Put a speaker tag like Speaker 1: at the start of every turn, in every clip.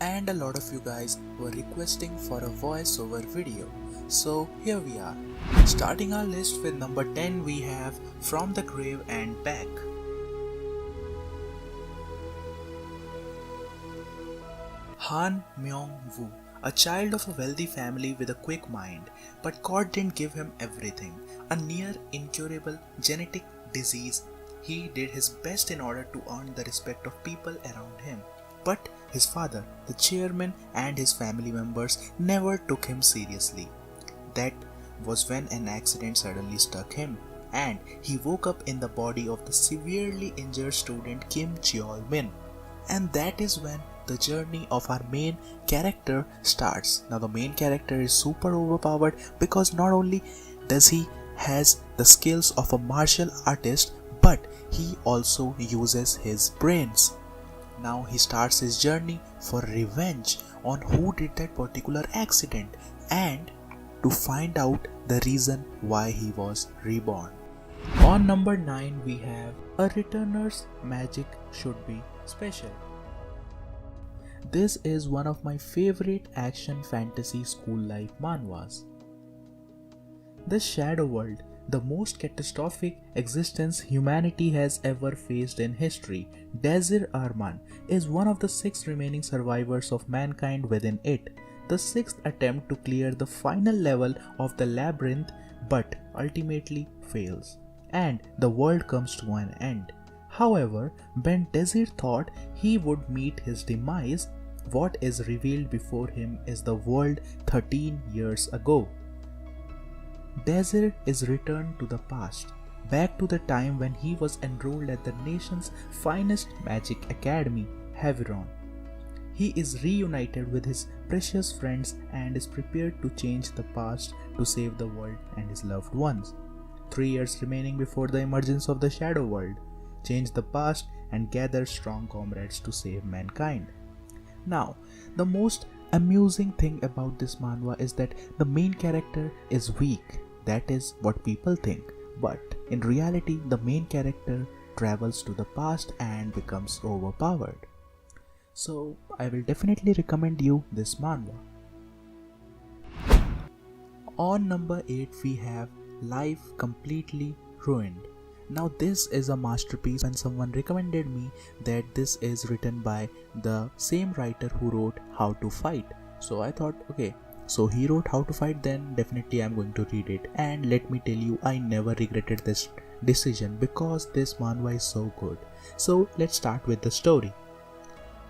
Speaker 1: and a lot of you guys were requesting for a voiceover video. So here we are. Starting our list with number 10, we have From the Grave and Back. Han Myung-woo, a child of a wealthy family with a quick mind, but God didn't give him everything. A near incurable genetic disease, he did his best in order to earn the respect of people around him. But his father, the chairman, and his family members never took him seriously. That was when an accident suddenly struck him, and he woke up in the body of the severely injured student Kim Cheol-min. And that is when the journey of our main character starts. Now the main character is super overpowered because not only does he has the skills of a martial artist, but he also uses his brains. Now he starts his journey for revenge on who did that particular accident and to find out the reason why he was reborn. On number 9 we have A Returner's Magic Should Be Special. This is one of my favorite action fantasy school life manhwas. The Shadow World, the most catastrophic existence humanity has ever faced in history, Dazir Arman is one of the 6 remaining survivors of mankind within it. The 6th attempt to clear the final level of the labyrinth but ultimately fails, and the world comes to an end. However, when Dazir thought he would meet his demise, what is revealed before him is the world 13 years ago. Dazir is returned to the past, back to the time when he was enrolled at the nation's finest magic academy, Haviron. He is reunited with his precious friends and is prepared to change the past to save the world and his loved ones. 3 years remaining before the emergence of the Shadow World. Change the past and gather strong comrades to save mankind. Now, the most amusing thing about this manhwa is that the main character is weak. That is what people think. But in reality, the main character travels to the past and becomes overpowered. So, I will definitely recommend you this manhwa. On number 8 we have Life Completely Ruined. Now this is a masterpiece and someone recommended me that this is written by the same writer who wrote How to Fight. So I thought, okay, so he wrote How to Fight, then definitely I'm going to read it. And let me tell you, I never regretted this decision because this manhwa is so good. So let's start with the story.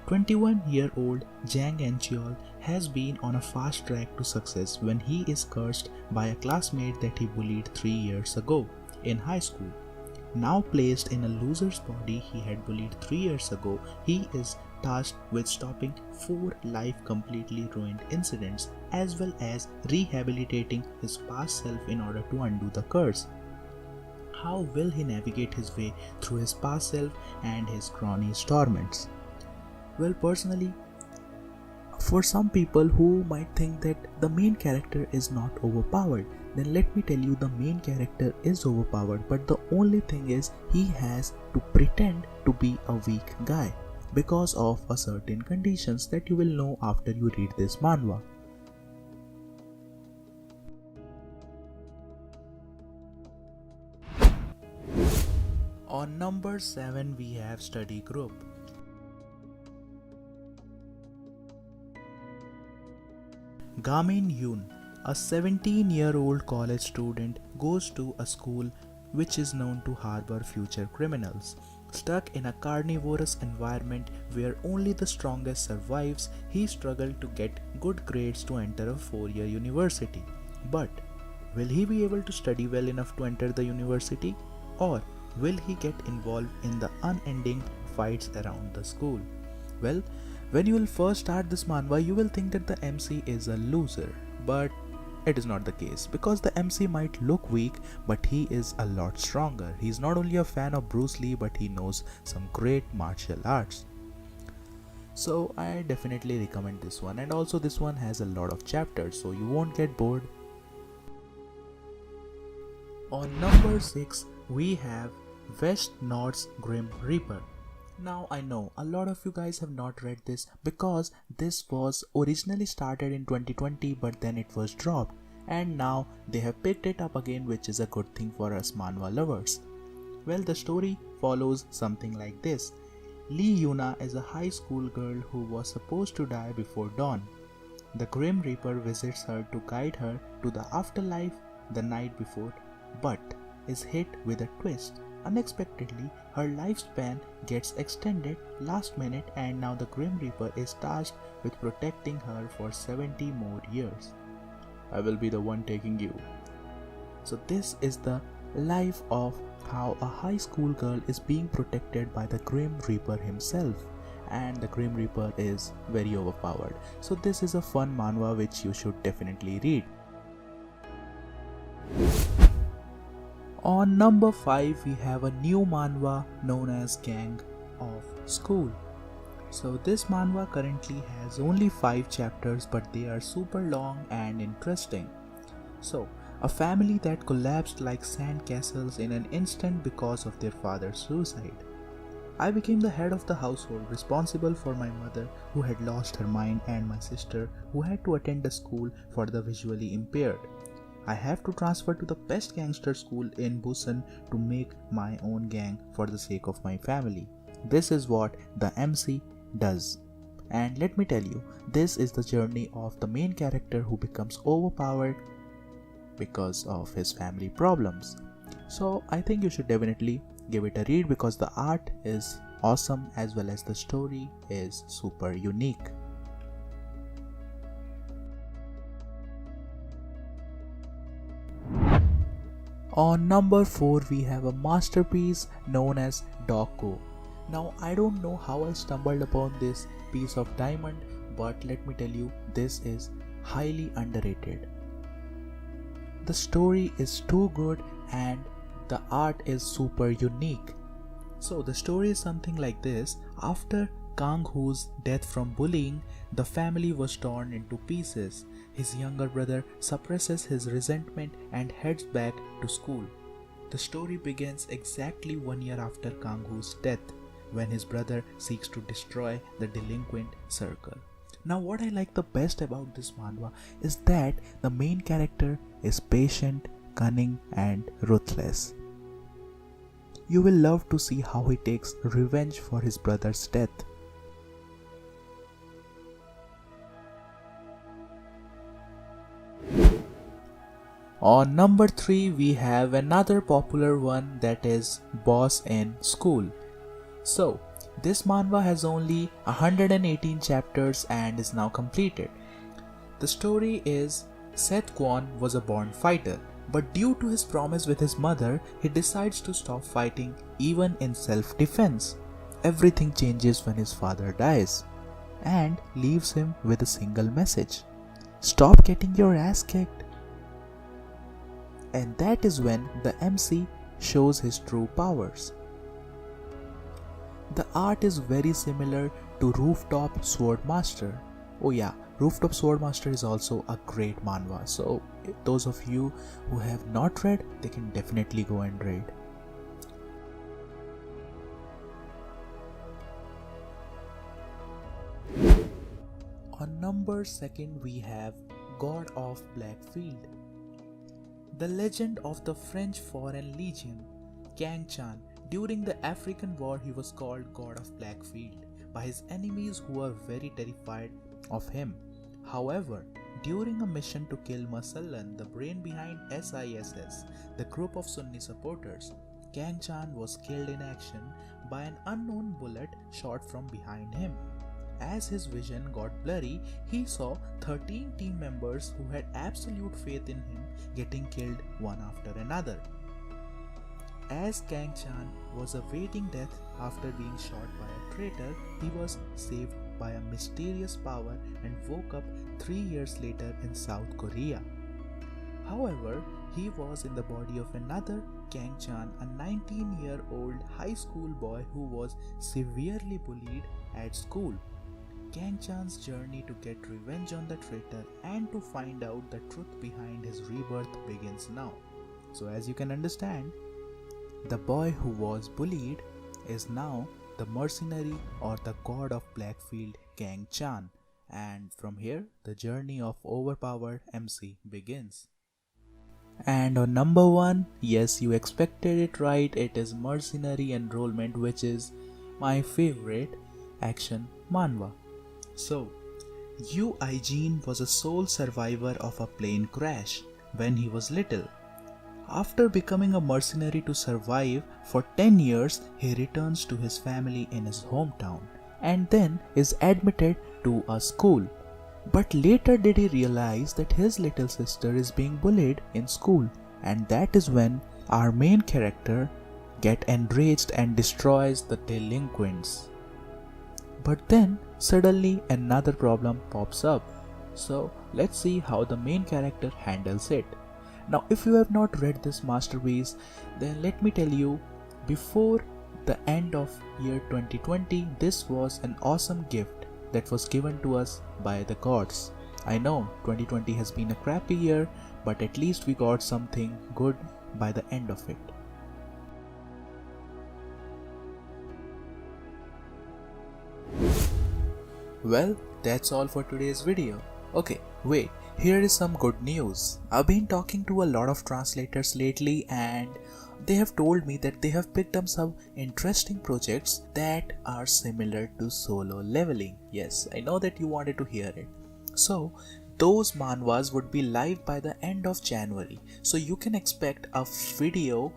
Speaker 1: 21-year-old Jang Encheol has been on a fast track to success when he is cursed by a classmate that he bullied 3 years ago in high school. Now placed in a loser's body he had bullied 3 years ago, he is tasked with stopping 4 life completely ruined incidents as well as rehabilitating his past self in order to undo the curse. How will he navigate his way through his past self and his cronies' torments? Well, personally, for some people who might think that the main character is not overpowered, then let me tell you, the main character is overpowered, but the only thing is he has to pretend to be a weak guy because of a certain conditions that you will know after you read this manhwa. On number 7 we have Study Group. Gamin Yoon, a 17-year-old college student, goes to a school which is known to harbor future criminals. Stuck in a carnivorous environment where only the strongest survives, he struggled to get good grades to enter a 4-year university. But will he be able to study well enough to enter the university? Or will he get involved in the unending fights around the school? Well, when you will first start this manhwa, you will think that the MC is a loser, but it is not the case because the MC might look weak, but he is a lot stronger. He is not only a fan of Bruce Lee, but he knows some great martial arts. So I definitely recommend this one, and also this one has a lot of chapters, so you won't get bored. On number 6 we have West Nord's Grim Reaper. Now I know a lot of you guys have not read this because this was originally started in 2020 but then it was dropped, and now they have picked it up again, which is a good thing for us manhwa lovers. Well, the story follows something like this. Lee Yuna is a high school girl who was supposed to die before dawn. The Grim Reaper visits her to guide her to the afterlife the night before, but is hit with a twist. Unexpectedly, her lifespan gets extended last minute, and now the Grim Reaper is tasked with protecting her for 70 more years. I will be the one taking you. So this is the life of how a high school girl is being protected by the Grim Reaper himself, and the Grim Reaper is very overpowered. So this is a fun manhwa which you should definitely read. On number 5 we have a new manhwa known as Gang of School. So this manhwa currently has only 5 chapters, but they are super long and interesting. So, a family that collapsed like sand castles in an instant because of their father's suicide. I became the head of the household, responsible for my mother who had lost her mind and my sister who had to attend a school for the visually impaired. I have to transfer to the best gangster school in Busan to make my own gang for the sake of my family. This is what the MC does. And let me tell you, this is the journey of the main character who becomes overpowered because of his family problems. So I think you should definitely give it a read because the art is awesome as well as the story is super unique. On number 4 we have a masterpiece known as Dokgo. Now I don't know how I stumbled upon this piece of diamond, but let me tell you, this is highly underrated. The story is too good and the art is super unique. So the story is something like this. After Kang Ho's death from bullying, the family was torn into pieces. His younger brother suppresses his resentment and heads back to school. The story begins exactly 1 year after Kang Ho's death, when his brother seeks to destroy the delinquent circle. Now what I like the best about this manhwa is that the main character is patient, cunning and ruthless. You will love to see how he takes revenge for his brother's death. On number 3 we have another popular one, that is Boss in School. So this manhwa has only 118 chapters and is now completed. The story is Seth Kwon was a born fighter, but due to his promise with his mother, he decides to stop fighting even in self-defense. Everything changes when his father dies and leaves him with a single message: stop getting your ass kicked. And that is when the MC shows his true powers. The art is very similar to Rooftop Sword Master. Oh yeah, Rooftop Sword Master is also a great manhwa, so those of you who have not read, they can definitely go and read. On number 2 we have God of Blackfield. The legend of the French Foreign Legion, Kang Chan. During the African War, he was called God of Blackfield by his enemies who were very terrified of him. However, during a mission to kill Masallan, the brain behind SISS, the group of Sunni supporters, Kang Chan was killed in action by an unknown bullet shot from behind him. As his vision got blurry, he saw 13 team members who had absolute faith in him getting killed one after another. As Kang Chan was awaiting death after being shot by a traitor, he was saved by a mysterious power and woke up 3 years later in South Korea. However, he was in the body of another Kang Chan, a 19-year-old high school boy who was severely bullied at school. Kang Chan's journey to get revenge on the traitor and to find out the truth behind his rebirth begins now. So as you can understand, the boy who was bullied is now the Mercenary or the God of Blackfield Gang Chan, and from here the journey of overpowered MC begins. And on number 1, yes, you expected it right, it is Mercenary Enrollment, which is my favorite action manhwa. So, Yu Aijin was a sole survivor of a plane crash when he was little. After becoming a mercenary to survive for 10 years, he returns to his family in his hometown and then is admitted to a school. But later did he realize that his little sister is being bullied in school, and that is when our main character gets enraged and destroys the delinquents. But then suddenly another problem pops up. So let's see how the main character handles it. Now if you have not read this masterpiece, then let me tell you, before the end of year 2020, this was an awesome gift that was given to us by the gods. I know 2020 has been a crappy year, but at least we got something good by the end of it. Well, that's all for today's video. Okay, wait, here is some good news. I've been talking to a lot of translators lately and they have told me that they have picked up some interesting projects that are similar to solo leveling. Yes, I know that you wanted to hear it. So, those manhwas would be live by the end of January. So you can expect a video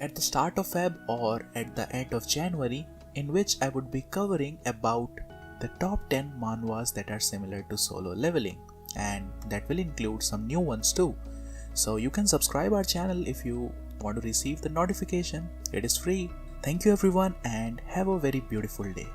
Speaker 1: at the start of Feb or at the end of January, in which I would be covering about the top 10 manhwas that are similar to solo leveling, and that will include some new ones too. So you can subscribe our channel if you want to receive the notification. It is free. Thank you everyone and have a very beautiful day.